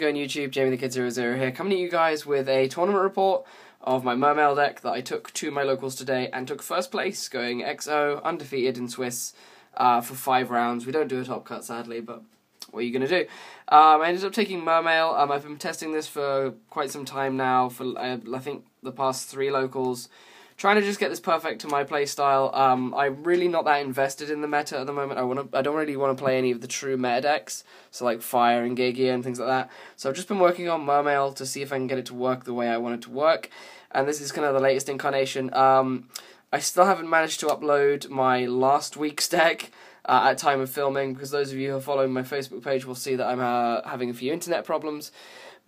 Going YouTube, Jamie the Kid 00 here, coming to you guys with a tournament report of my Mermail deck that I took to my locals today and took first place, going XO, undefeated in Swiss, for 5 rounds. We don't do a top cut, sadly, but what are you going to do? I ended up taking Mermail. I've been testing this for quite some time now, for I think the past 3 locals, trying to just get this perfect to my playstyle. I'm really not that invested in the meta at the moment. I don't really want to play any of the true meta decks, so like Fire and Geargia and things like that. So I've just been working on Mermail to see if I can get it to work the way I want it to work, and this is kind of the latest incarnation. I still haven't managed to upload my last week's deck at time of filming, because those of you who are following my Facebook page will see that I'm having a few internet problems.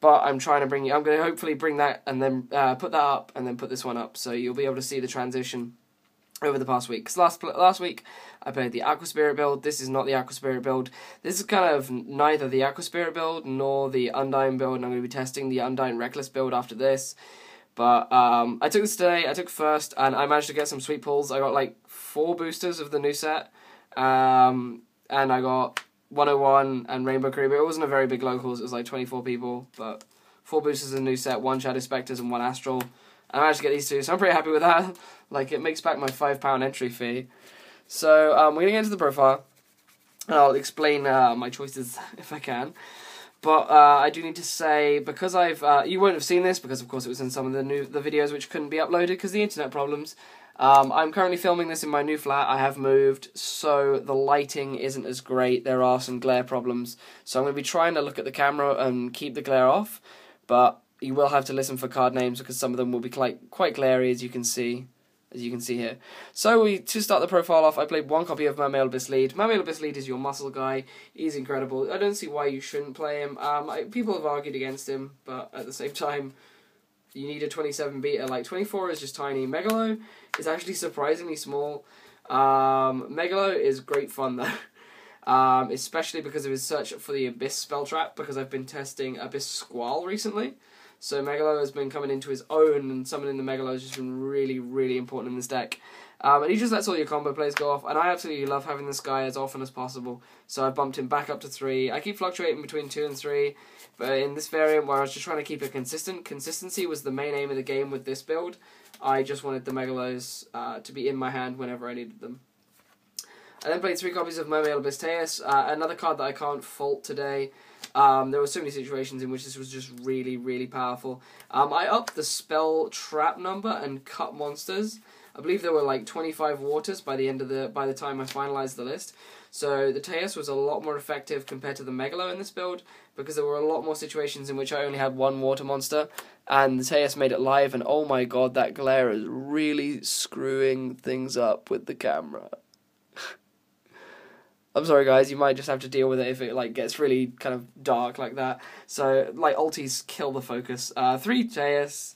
But I'm trying to I'm going to hopefully bring that and then put that up and then put this one up, so you'll be able to see the transition over the past week. Because last week I played the Aqua Spirit build. This is not the Aqua Spirit build. This is kind of neither the Aqua Spirit build nor the Undyne build, and I'm going to be testing the Undyne Reckless build after this. But I took this today. I took first, and I managed to get some sweet pulls. I got like 4 boosters of the new set, and I got 101 and Rainbow Creeper. It wasn't a very big locals, it was like 24 people, but 4 boosters in the new set, 1 Shadow Spectres and 1 Astral. I managed to get these 2, so I'm pretty happy with that. Like, it makes back my £5 entry fee. So, we're going to get into the profile, and I'll explain my choices if I can. But I do need to say, because you won't have seen this, because of course it was in some of the videos which couldn't be uploaded because of the internet problems. I'm currently filming this in my new flat. I have moved, so the lighting isn't as great. There are some glare problems, so I'm going to be trying to look at the camera and keep the glare off, but you will have to listen for card names because some of them will be quite glary, as you can see here. So to start the profile off, I played 1 copy of Mermail Abyss Lead. Mermail Abyss Lead is your muscle guy. He's incredible. I don't see why you shouldn't play him. People have argued against him, but at the same time, you need a 27 beta. Like, 24 is just tiny. Megalo is actually surprisingly small. Megalo is great fun, though. Especially because of his search for the Abyss spell trap, because I've been testing Abyss Squall recently. So Megalo has been coming into his own, and summoning the Megalo has just been really, really important in this deck. And he just lets all your combo plays go off, and I absolutely love having this guy as often as possible. So I bumped him back up to 3. I keep fluctuating between 2 and 3, but in this variant where I was just trying to keep it consistent, consistency was the main aim of the game with this build. I just wanted the Megalos to be in my hand whenever I needed them. I then played 3 copies of Mermail Abyss Teus, another card that I can't fault today. There were so many situations in which this was just really, really powerful. I upped the spell trap number and cut monsters. I believe there were like 25 waters by the time I finalized the list. So the Teus was a lot more effective compared to the Megalo in this build, because there were a lot more situations in which I only had 1 water monster, and the Teus made it live, and oh my god, that glare is really screwing things up with the camera. I'm sorry guys, you might just have to deal with it if it like gets really kind of dark like that. So, like, ultis kill the focus. 3 Teus,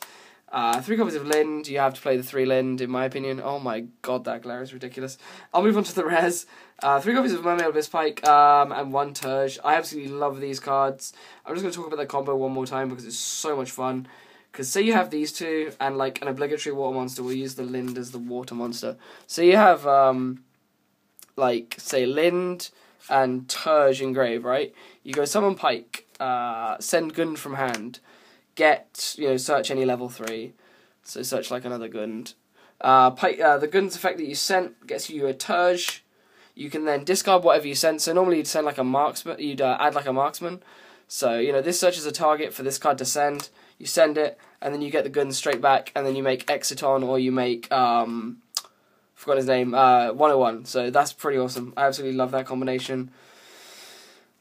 3 copies of Lind. You have to play the 3 Lind, in my opinion. Oh my god, that glare is ridiculous. I'll move on to the res. 3 copies of Mermail Abyss Pike, and 1 Turge. I absolutely love these cards. I'm just going to talk about the combo one more time because it's so much fun. Because say you have these 2, and like an obligatory water monster, we'll use the Lind as the water monster. So you have, like, say, Lind and Turge engrave, right? You go summon Pike, send Gund from hand, get, search any level 3, so search like another Gund. Pike, the Gund's effect that you sent gets you a Turge. You can then discard whatever you send, so normally you'd send like a marksman, you'd add like a marksman. So, this searches a target for this card to send, you send it, and then you get the Gund straight back, and then you make Exiton, or you make, forgot his name, 101, so that's pretty awesome. I absolutely love that combination.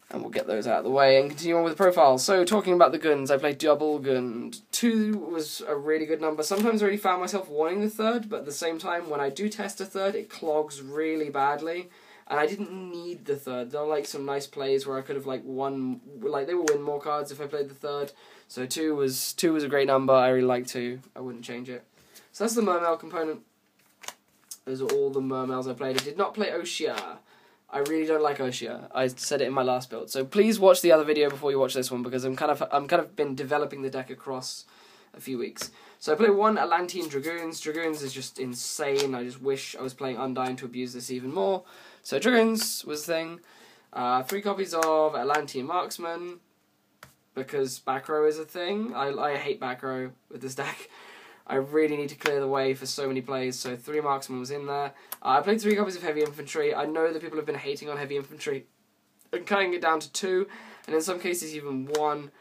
And we'll get those out of the way and continue on with the profile. So, talking about the Gunds, I played double Gund. 2 was a really good number. Sometimes I really found myself wanting the 3rd, but at the same time, when I do test a 3rd, it clogs really badly. And I didn't need the 3rd. There were like some nice plays where I could have like won, like they will win more cards if I played the 3rd. So 2 was a great number. I really like 2. I wouldn't change it. So that's the Mermail component. Those are all the Mermails I played. I did not play Oshia. I really don't like Oshia. I said it in my last build. So please watch the other video before you watch this one, because I'm kind of been developing the deck across a few weeks. So I played 1 Atlantean Dragoons. Dragoons is just insane. I just wish I was playing Undyne to abuse this even more. So Dragoons was the thing. 3 copies of Atlantean Marksman. because back row is a thing. I hate back row with this deck. I really need to clear the way for so many plays, so 3 marksman was in there. I played 3 copies of heavy infantry. I know that people have been hating on heavy infantry and cutting it down to 2, and in some cases even 1.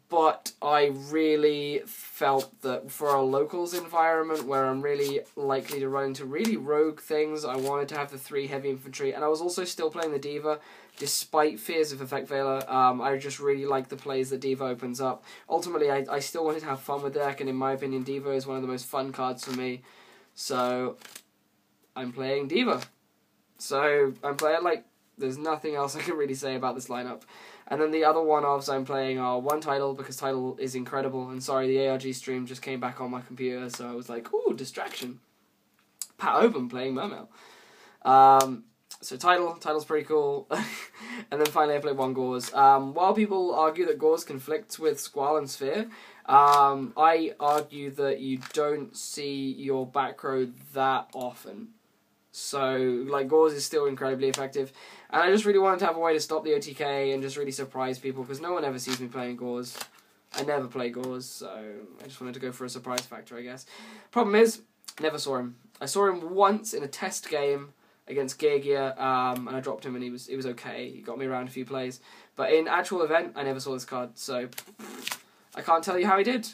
But I really felt that for a locals environment where I'm really likely to run into really rogue things, I wanted to have the 3 heavy infantry. And I was also still playing the Diva, despite fears of Effect Veiler. I just really like the plays that Diva opens up. Ultimately, I still wanted to have fun with the deck, and in my opinion, Diva is one of the most fun cards for me. So, I'm playing Diva. So, I'm playing, like, there's nothing else I can really say about this lineup. And then the other one-offs I'm playing are 1 title, because title is incredible. And sorry, the ARG stream just came back on my computer, so I was like, ooh, distraction. Pat Hoban playing Mermail. So title's pretty cool. And then finally I played 1 Gauze. While people argue that Gauze conflicts with Squall and Sphere, I argue that you don't see your back row that often. So, like, Gauze is still incredibly effective. And I just really wanted to have a way to stop the OTK and just really surprise people, because no one ever sees me playing Gauze. I never play Gauze, so I just wanted to go for a surprise factor, I guess. Problem is, never saw him. I saw him once in a test game against Geargia, and I dropped him and he was okay. He got me around a few plays. But in actual event, I never saw this card, so I can't tell you how he did.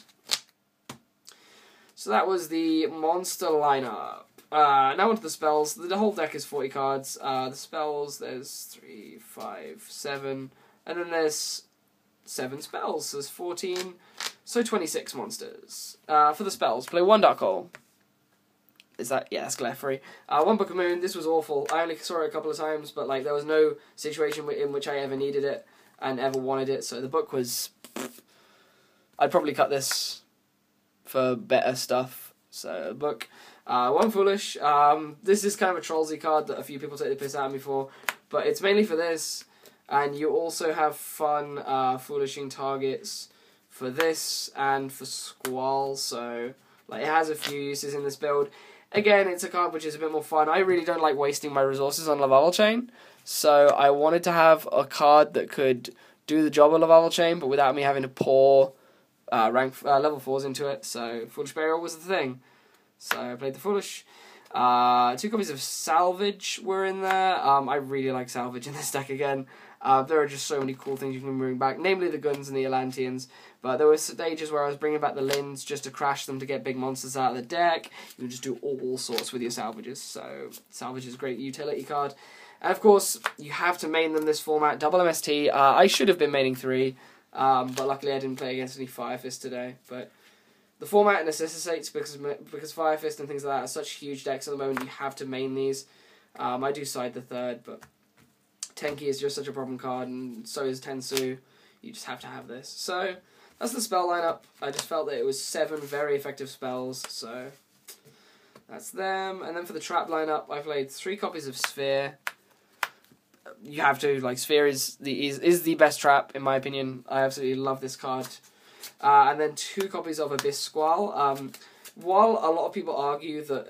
So that was the monster lineup. Now onto the spells. The whole deck is 40 cards. The spells, there's 3, 5, 7, and then there's 7 spells. So there's 14, so 26 monsters. For the spells, play 1 Dark Hole. Is that? Yeah, that's Glefrey. 1 Book of Moon. This was awful. I only saw it a couple of times, but like there was no situation in which I ever needed it and ever wanted it. So the book was. I'd probably cut this for better stuff. So book. 1 Foolish. This is kind of a trollsy card that a few people take the piss out of me for, but it's mainly for this. And you also have fun foolishing targets for this and for Squall. So like it has a few uses in this build. Again, it's a card which is a bit more fun. I really don't like wasting my resources on Laval Chain, so I wanted to have a card that could do the job of Laval Chain, but without me having to pour level 4s into it. So Foolish Burial was the thing. So I played the Foolish. 2 copies of Salvage were in there. I really like Salvage in this deck again. There are just so many cool things you can bring back, namely the guns and the Atlanteans. But there were stages where I was bringing back the Lins just to crash them to get big monsters out of the deck. You can just do all sorts with your Salvages. So Salvage is a great utility card. And of course, you have to main them this format. Double MST. I should have been maining 3, but luckily I didn't play against any Fire Fist today. But the format necessitates, because Fire Fist and things like that are such huge decks at the moment, you have to main these. I do side the 3rd, but Tenki is just such a problem card, and so is Tensu. You just have to have this. So that's the spell lineup. I just felt that it was 7 very effective spells, so that's them. And then for the trap lineup, I played 3 copies of Sphere. You have to, like, Sphere is the best trap, in my opinion. I absolutely love this card. And then 2 copies of Abyss Squall. While a lot of people argue that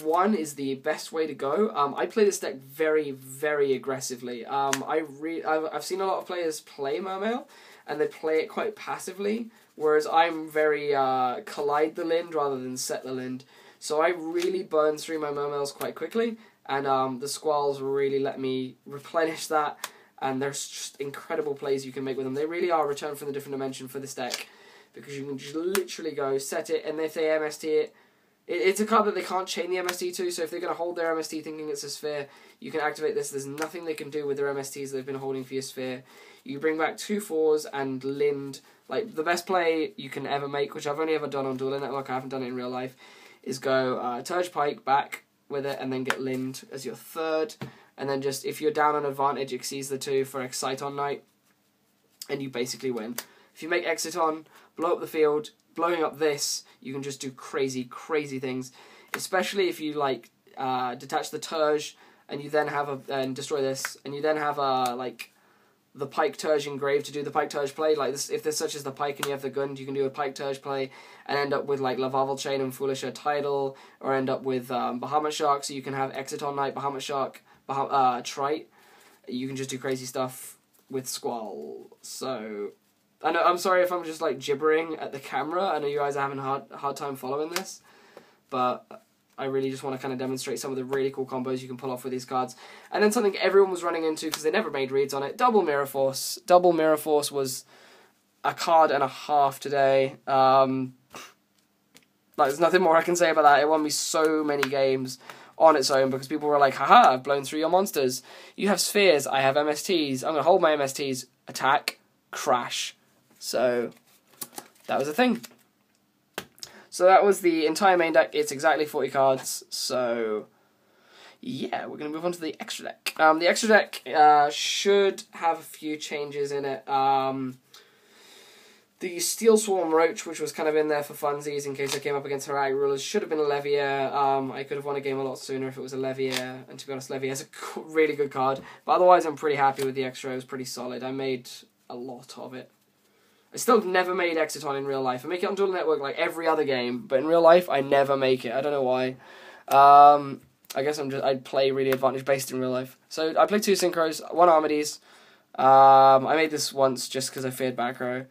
1 is the best way to go, I play this deck very, very aggressively. I've seen a lot of players play Mermail, and they play it quite passively, whereas I'm very collide the Lind rather than set the Lind. So I really burn through my Mermails quite quickly, and the Squalls really let me replenish that. And there's just incredible plays you can make with them. They really are Return from the Different Dimension for this deck, because you can just literally go, set it, and if they MST it, it's a card that they can't chain the MST to, so if they're going to hold their MST thinking it's a Sphere, you can activate this. There's nothing they can do with their MSTs they've been holding for your Sphere. You bring back 2 4s and Lind. Like, the best play you can ever make, which I've only ever done on Dueling Network, I haven't done it in real life, is go Turge Pike back with it, and then get Lind as your 3rd. And then just, if you're down on advantage, exceeds the 2 for Excite on Night, and you basically win. If you make Exit on, blow up the field, blowing up this, you can just do crazy, crazy things. Especially if you, like, detach the Turge, and you then have and destroy this, and you then have, like, the Pike Turge engraved to do the Pike Turge play. Like, this, if there's such as the Pike and you have the Gund, you can do a Pike Turge play, and end up with, like, Lavavel Chain and Foolisher Tidal, or end up with Bahamut Shark, so you can have Exit on Night, Bahamut Shark, Trite. You can just do crazy stuff with Squall. So, I'm sorry if I'm just like gibbering at the camera. I know you guys are having a hard time following this, but I really just want to kind of demonstrate some of the really cool combos you can pull off with these cards. And then something everyone was running into because they never made reads on it, Double Mirror Force. Double Mirror Force was a card and a half today. There's nothing more I can say about that. It won me so many games on its own because people were like, haha, I've blown through your monsters. You have spheres, I have MSTs. I'm going to hold my MSTs, attack, crash. So, that was a thing. So that was the entire main deck. It's exactly 40 cards. So, yeah, we're going to move on to the extra deck. The extra deck should have a few changes in it. The Steel Swarm Roach, which was kind of in there for funsies in case I came up against Heretic Rulers, should have been a Levier. I could have won a game a lot sooner if it was a Levier. And to be honest, Levier is a really good card. But otherwise, I'm pretty happy with the extra. It was pretty solid. I made a lot of it. I still never made Exiton in real life. I make it on Duel Network like every other game. But in real life, I never make it. I don't know why. I guess I play really advantage-based in real life. So I played 2 Synchros, 1 Armades. I made this once just because I feared back row.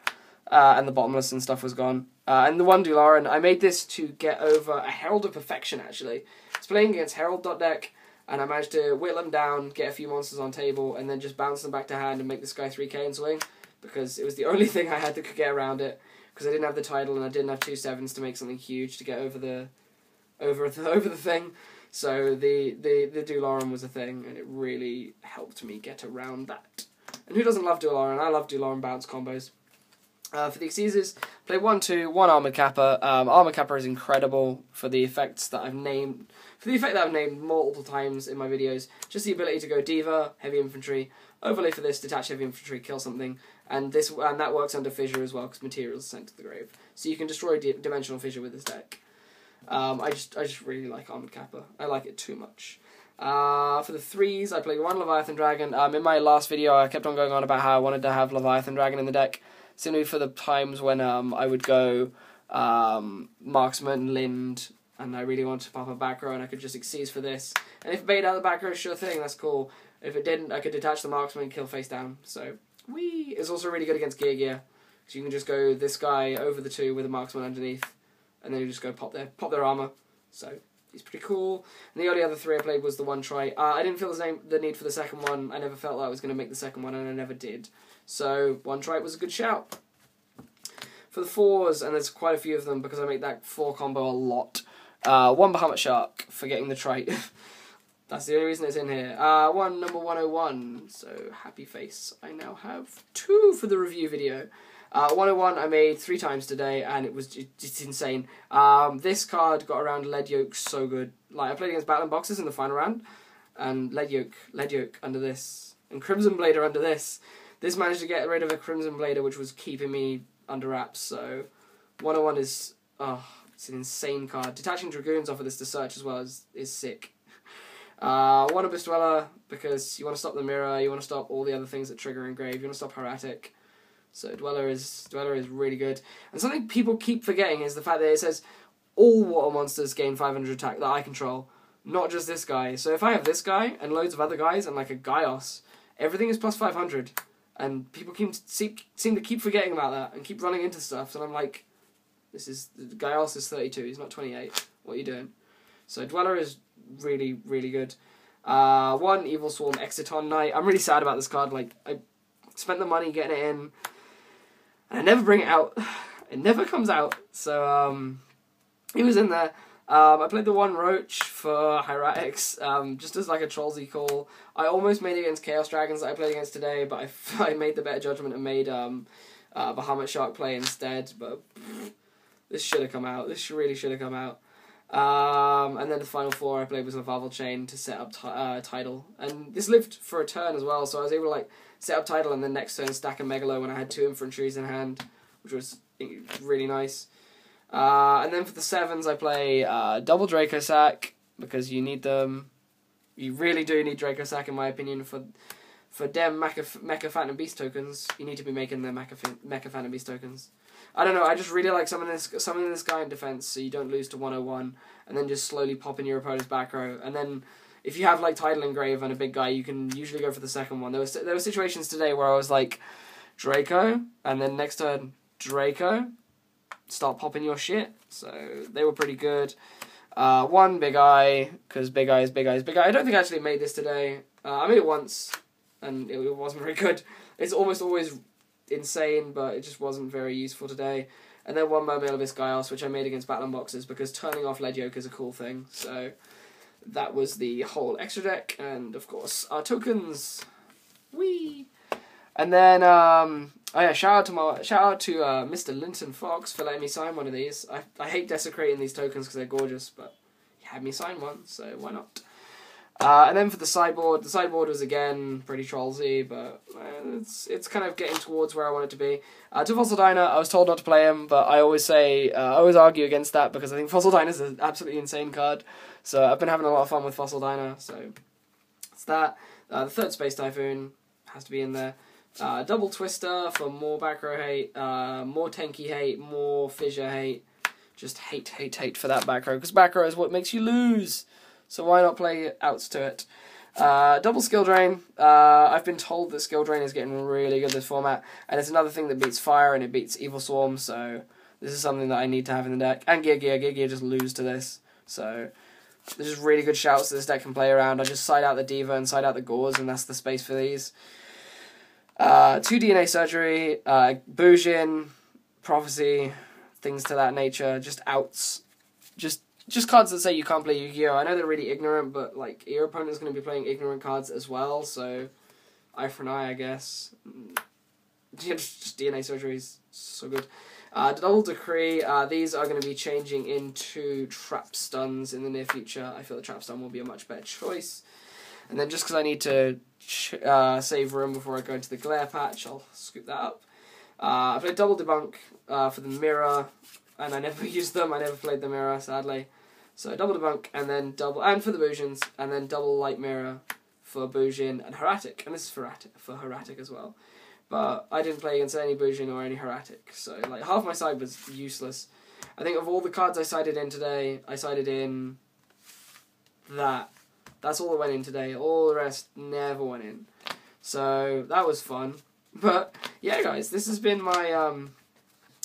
And the Bottomless and stuff was gone. And the 1 Dularan, I made this to get over a Herald of Perfection, actually. I was playing against Herald.deck, and I managed to whittle them down, get a few monsters on table, and then just bounce them back to hand and make this guy 3k in swing, because it was the only thing I had that could get around it, because I didn't have the title and I didn't have 2 7s to make something huge to get over the thing. So the Dularan was a thing, and it really helped me get around that. And who doesn't love Dularan? I love Dularan bounce combos. For the Exceeders, play 1/2, 1 Armored Kappa. Armored Kappa is incredible for the effects that I've named. For the effect that I've named multiple times in my videos, just the ability to go Diva, Heavy Infantry, overlay for this, detach Heavy Infantry, kill something, and that works under Fissure as well because materials are sent to the grave. So you can destroy Dimensional Fissure with this deck. I just really like Armored Kappa. I like it too much. For the 3s, I played 1 Leviathan Dragon. In my last video, I kept on going on about how I wanted to have Leviathan Dragon in the deck. Simply for the times when I would go Marksman, Lind, and I really wanted to pop a back row and I could just Exceed for this. And if it bait out the back row, sure thing, that's cool. If it didn't, I could detach the Marksman and kill face down. So, whee! It's also really good against Geargia. Because you can just go this guy over the 2 with a Marksman underneath. And then you just go pop their armor. So, he's pretty cool. And the only other 3 I played was the 1 Trite. I didn't feel the need for the second one. I never felt like I was going to make the second one, and I never did. So, 1 Trite was a good shout. For the 4s, and there's quite a few of them because I make that 4 combo a lot. 1 Bahamut Shark for getting the Trite. That's the only reason it's in here. 1 number 101, so happy face. I now have 2 for the review video. 101 I made 3 times today, and it's insane. This card got around Lead Yolk so good. Like, I played against Battlin boxes in the final round, and Lead Yolk under this, and Crimson Blader under this. This managed to get rid of a Crimson Blader, which was keeping me under wraps, so 101 is, it's an insane card. Detaching Dragoons off of this to search as well is sick. 1 Abyss Dweller, because you want to stop the mirror, you want to stop all the other things that trigger Engrave, you want to stop Heretic. So Dweller is really good. And something people keep forgetting is the fact that it says all water monsters gain 500 attack that I control, not just this guy. So if I have this guy and loads of other guys and like a Gaios, everything is plus 500. And people seem to keep forgetting about that and keep running into stuff. And I'm like, Gaios is 32, he's not 28. What are you doing? So Dweller is really, really good. 1 Evil Swarm Exiton Knight. I'm really sad about this card. Like, I spent the money getting it in, and I never bring it out. It never comes out. So, it was in there. I played the 1 Roach for Hieratics, just as like a trollsy call. I almost made it against Chaos Dragons that I played against today, but I made the better judgment and made Bahamut Shark play instead. But this should have come out. This really should have come out. And then the final 4 I played was Laval Chain to set up Tidal. And this lived for a turn as well, so I was able to like set up Tidal and then next turn stack a Megalo when I had 2 infantries in hand, which was really nice. And then for the 7s, I play double Draco Sack because you need them. You really do need Draco Sack, in my opinion, for dem Mecha Phantom Beast tokens. You need to be making them Mecha Phantom Beast tokens. I don't know. I just really like summoning this guy in defense, so you don't lose to 101, and then just slowly pop in your opponent's back row. And then if you have like Tidal Engrave and a big guy, you can usually go for the second one. There were situations today where I was like, Draco, and then next turn, Draco, start popping your shit. So they were pretty good. One Big Eye, because Big Eye is Big Eye is Big Eye. I don't think I actually made this today. I made it once, and it wasn't very good. It's almost always insane, but it just wasn't very useful today. And then one Mermail Abyss Gaios, which I made against Battlin boxes, because turning off Lead Yoke is a cool thing. So that was the whole extra deck, and of course our tokens. Whee! And then, oh yeah, shout out to Mr. Linton Fox for letting me sign one of these. I hate desecrating these tokens because they're gorgeous, but he had me sign one, so why not? And then for the sideboard was again pretty trollsy, but it's kind of getting towards where I want it to be. To Fossil Diner, I was told not to play him, but I always argue against that because I think Fossil Diner is an absolutely insane card. So I've been having a lot of fun with Fossil Diner, so it's that. The third Space Typhoon has to be in there. Double Twister for more back row hate, more tanky hate, more fissure hate. Just hate for that back row, because back row is what makes you lose. So why not play outs to it? Double Skill Drain. I've been told that Skill Drain is getting really good this format, and it's another thing that beats Fire and it beats Evil Swarm, so this is something that I need to have in the deck. And Geargia just lose to this, so there's just really good shouts that this deck can play around. I just side out the Diva and side out the Gauze, and that's the space for these. 2 DNA Surgery, Bujin, Prophecy, things to that nature, just outs. Just cards that say you can't play Yu-Gi-Oh! I know they're really ignorant, but like your opponent's going to be playing ignorant cards as well, so eye for an eye, I guess. Just DNA Surgery is so good. Double Decree, these are going to be changing into Trap Stuns in the near future. I feel the Trap Stun will be a much better choice. And then just because I need to save room before I go into the Glare patch, I'll scoop that up. I played Double Debunk for the Mirror, and I never used them. I never played the Mirror, sadly. So Double Debunk, and then and for the Bujins, and then Double Light Mirror for Bujin and Heratic. And this is for Heratic as well. But I didn't play against any Bujin or any Heratic, so like half my side was useless. I think of all the cards I sided in today, I sided in that. That's all that went in today. All the rest never went in. So that was fun. But yeah, guys, this has been my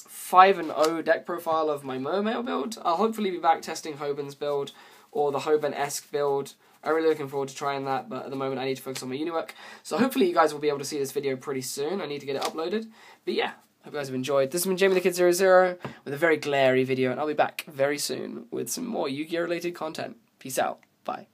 5-0 deck profile of my Mermail build. I'll hopefully be back testing Hoban's build or the Hoban-esque build. I'm really looking forward to trying that, but at the moment I need to focus on my uni work. So hopefully you guys will be able to see this video pretty soon. I need to get it uploaded. But yeah, hope you guys have enjoyed. This has been Jamie the Kid 00 with a very glary video, and I'll be back very soon with some more Yu-Gi-Oh! Related content. Peace out. Bye.